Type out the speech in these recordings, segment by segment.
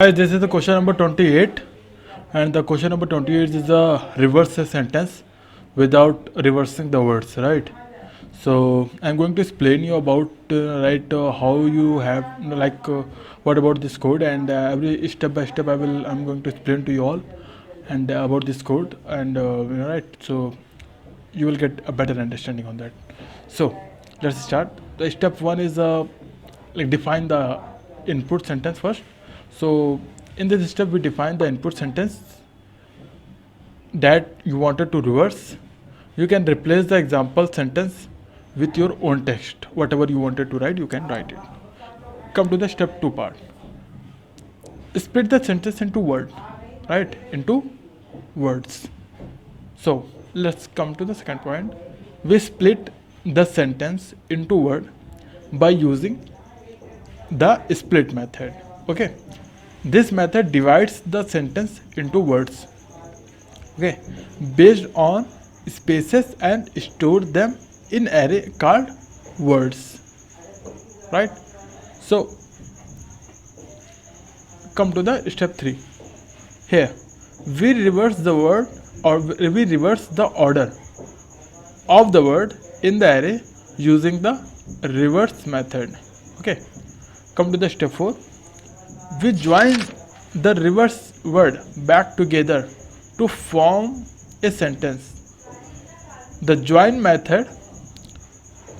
Hi, this is the question number 28, and the question number 28 is a reverse a sentence without reversing the words, right? So I'm going to explain you about how you have what about this code, and every step by step I'm going to explain to you all and about this code, and right, so you will get a better understanding on that. So let's start. The step one is define the input sentence first. So in this step we define the input sentence that you wanted to reverse. You can replace the example sentence with your own text. Whatever you wanted to write, you can write it. Come to the step 2 part. Split the sentence into word, right? Into words. So let's come to the second point. We split the sentence into word by using the split method. Okay, this method divides the sentence into words, okay, based on spaces and store them in array called words, right? So come to the step 3. Here we reverse the word, or we reverse the order of the word in the array using the reverse method. Okay, come to the step 4. We join the reverse word back together to form a sentence. The join method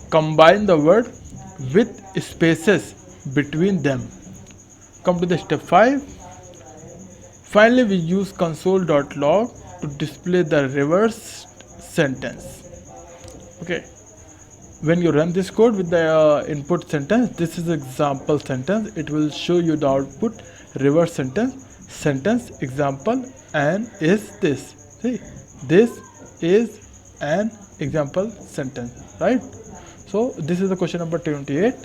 combine the word with spaces between them. Come to the step 5. Finally, we use console.log to display the reversed sentence. Okay, when you run this code with the input sentence, this is example sentence. It will show you the output reverse sentence example, and is this. See, this is an example sentence, right? So this is the question number 28.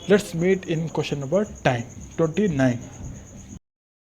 Let's meet in question number 29.